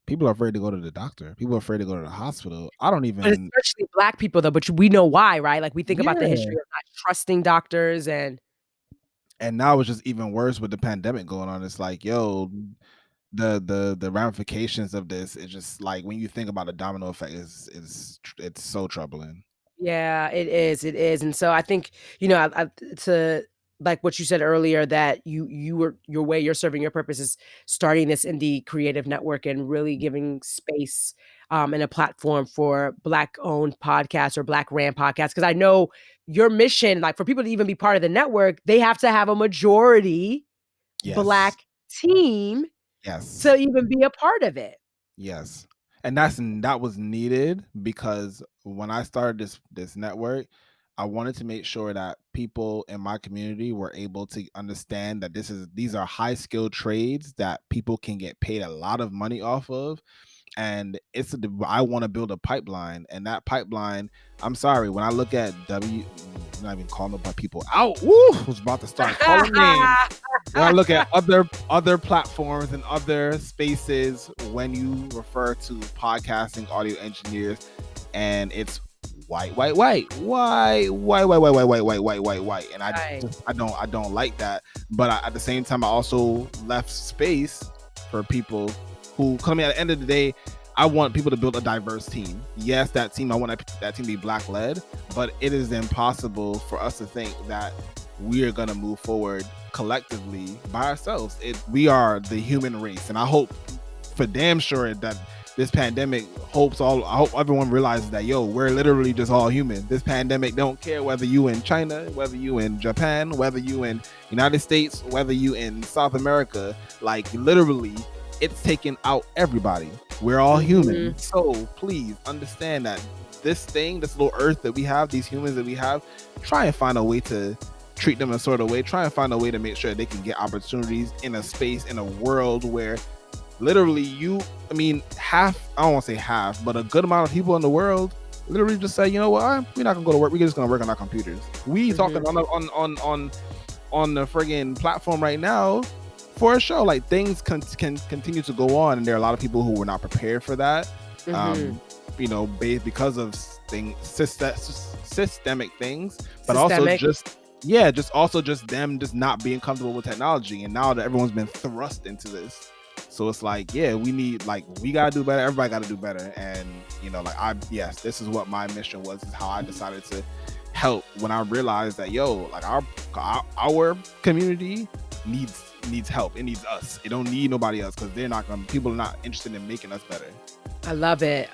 people are afraid to go to the doctor. People are afraid to go to the hospital. I don't But even. especially Black people, though, but we know why, right? Like, we think about the Yeah. history of not trusting doctors and Now it's just even worse with the pandemic going on. It's like, yo, the ramifications of this is just like, when you think about the domino effect, it's so troubling. yeah, it is, and so I think, to like what you said earlier, that your way you're serving your purpose is starting this indie creative network and really giving space, and a platform for Black-owned podcasts or Black-ran podcasts, because I know your mission, like, for people to even be part of the network, they have to have a majority Yes. Black team Yes. to even be a part of it. Yes. And that was needed, because when I started this network, I wanted to make sure that people in my community were able to understand that these are high skilled trades that people can get paid a lot of money off of. And I want to build a pipeline, and that pipeline, I'm sorry, when I look at I'm not even calling up people out. Woo! I was about to start calling names. When I look at other platforms and other spaces, when you refer to podcasting audio engineers, and it's white, and Right. I don't like that. But at the same time, I also left space for people who come in. At the end of the day, I want people to build a diverse team. Yes, that team, I want that team to be Black led, but it is impossible for us to think that we are going to move forward collectively by ourselves. We are the human race, and I hope for damn sure that this pandemic I hope everyone realizes that, yo, we're literally just all human. This pandemic don't care whether you in China, whether you in Japan, whether you in United States, whether you in South America. Like, literally, it's taking out everybody. We're all human. So please understand that this little earth that we have, these humans that we have, try and find a way to treat them a sort of way. Try and find a way to make sure they can get opportunities in a space, in a world where literally I don't want to say half, but a good amount of people in the world literally just say, you know what, we're not gonna go to work. We're just gonna work on our computers. We talking on the friggin' platform right now for a show. Like, things can continue to go on, and there are a lot of people who were not prepared for that. Because of systemic things, but also just them just not being comfortable with technology. And now that everyone's been thrust into this, so it's like, yeah, we gotta do better. Everybody gotta do better. And this is what my mission was. This is how I decided to help when I realized that, yo, like, our community needs help. It needs us. It don't need nobody else, because people are not interested in making us better. I love it.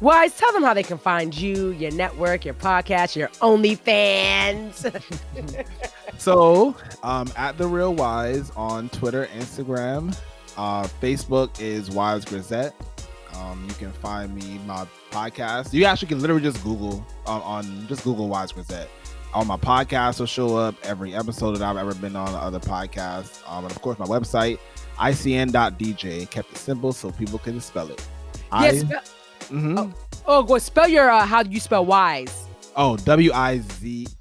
Wise, tell them how they can find you, your network, your podcast, your OnlyFans. So, at The Real Wise on Twitter, Instagram, Facebook is Wise Grisette. You can find me, my podcast. You actually can literally just Google Google Wise Grisette. All my podcasts will show up, every episode that I've ever been on, the other podcasts. And of course, my website, icn.dj. Kept it simple so people can spell it. Yes. Go spell your how do you spell wise? Oh, WIZE.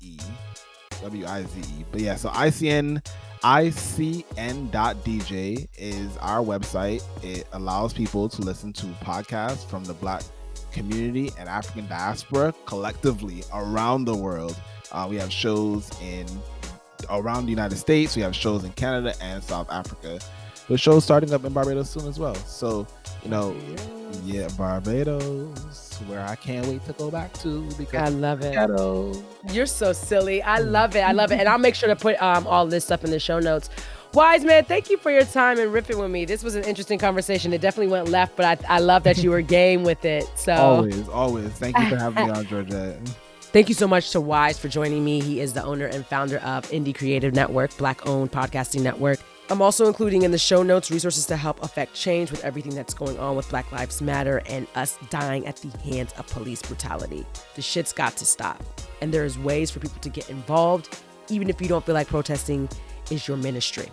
But yeah, so icn.dj is our website. It allows people to listen to podcasts from the Black community and African diaspora collectively around the world. We have shows around the United States. We have shows in Canada and South Africa. With shows starting up in Barbados soon as well. So, yeah, Barbados, where I can't wait to go back to, because I love it. You're so silly. I love it. And I'll make sure to put all this stuff in the show notes. Wise man, thank you for your time and riffing with me. This was an interesting conversation. It definitely went left, but I love that you were game with it. So always. Thank you for having me on, Georgette. Thank you so much to Wise for joining me. He is the owner and founder of Indie Creative Network, Black-owned podcasting network. I'm also including in the show notes resources to help affect change with everything that's going on with Black Lives Matter and us dying at the hands of police brutality. The shit's got to stop. And there's ways for people to get involved, even if you don't feel like protesting is your ministry.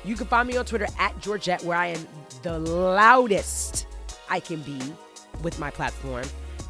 You can find me on Twitter at Georgette, where I am the loudest I can be with my platform.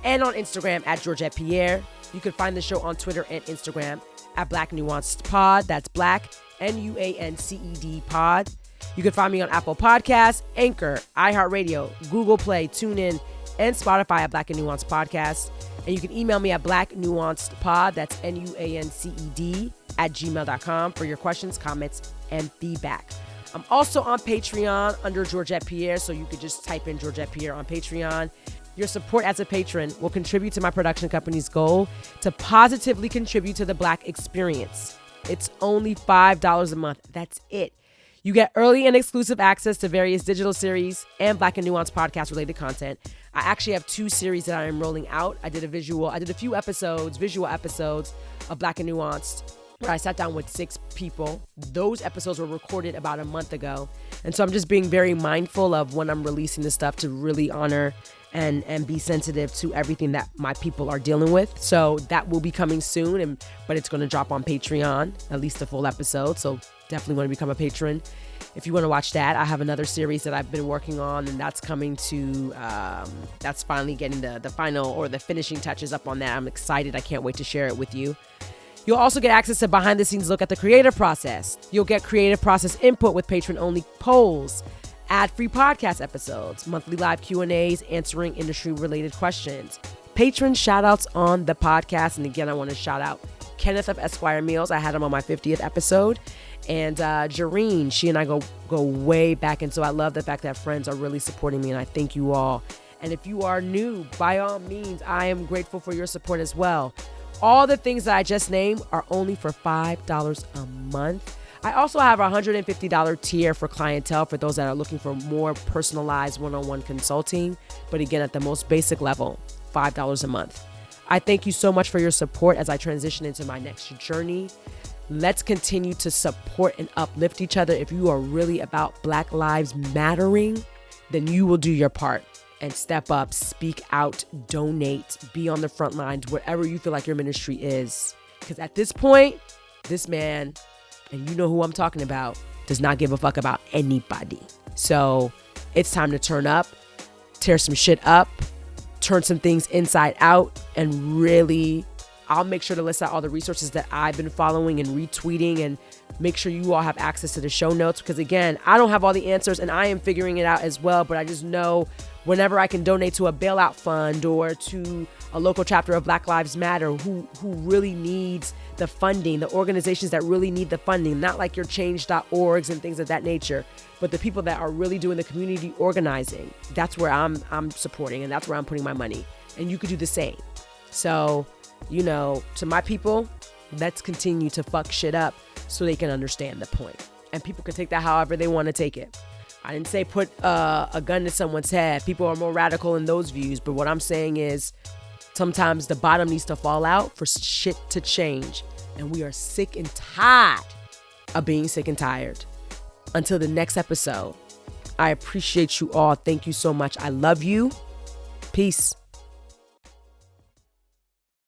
And on Instagram at Georgette Pierre. You can find the show on Twitter and Instagram at Black Nuanced Pod. That's Black, Nuanced Pod. You can find me on Apple Podcasts, Anchor, iHeartRadio, Google Play, TuneIn, and Spotify at Black and Nuanced Podcast. And you can email me at blacknuancedpod, that's NUANCED, at gmail.com for your questions, comments, and feedback. I'm also on Patreon under Georgette Pierre, so you could just type in Georgette Pierre on Patreon. Your support as a patron will contribute to my production company's goal to positively contribute to the Black experience. It's only $5 a month. That's it. You get early and exclusive access to various digital series and Black and Nuanced podcast related content. I actually have 2 series that I am rolling out. I did a visual episodes of Black and Nuanced, where I sat down with 6 people. Those episodes were recorded about a month ago. And so I'm just being very mindful of when I'm releasing this stuff to really honor and be sensitive to everything that my people are dealing with. So that will be coming soon, but it's going to drop on Patreon, at least the full episode. So definitely want to become a patron if you want to watch that. I have another series that I've been working on, and that's coming to, that's finally getting the final or the finishing touches up on that. I'm excited. I can't wait to share it with you. You'll also get access to behind the scenes look at the creative process. You'll get creative process input with patron only polls, ad-free podcast episodes, monthly live Q&As answering industry-related questions, patron shout-outs on the podcast. And again, I want to shout out Kenneth of Esquire Meals. I had him on my 50th episode. And Jareen, she and I go way back. And so I love the fact that friends are really supporting me, and I thank you all. And if you are new, by all means, I am grateful for your support as well. All the things that I just named are only for $5 a month. I also have a $150 tier for clientele for those that are looking for more personalized one-on-one consulting. But again, at the most basic level, $5 a month. I thank you so much for your support as I transition into my next journey. Let's continue to support and uplift each other. If you are really about Black Lives Mattering, then you will do your part and step up, speak out, donate, be on the front lines, wherever you feel like your ministry is. Because at this point, this man, and you know who I'm talking about, does not give a fuck about anybody. So it's time to turn up, tear some shit up, turn some things inside out, and really, I'll make sure to list out all the resources that I've been following and retweeting, and make sure you all have access to the show notes. Because again, I don't have all the answers and I am figuring it out as well, but I just know whenever I can donate to a bailout fund or to a local chapter of Black Lives Matter who really needs the funding, the organizations that really need the funding, not like your change.orgs and things of that nature, but the people that are really doing the community organizing. That's where I'm supporting, and that's where I'm putting my money. And you could do the same. So, you know, to my people, let's continue to fuck shit up so they can understand the point. And people can take that however they want to take it. I didn't say put a gun to someone's head. People are more radical in those views. But what I'm saying is sometimes the bottom needs to fall out for shit to change. And we are sick and tired of being sick and tired. Until the next episode, I appreciate you all. Thank you so much. I love you. Peace.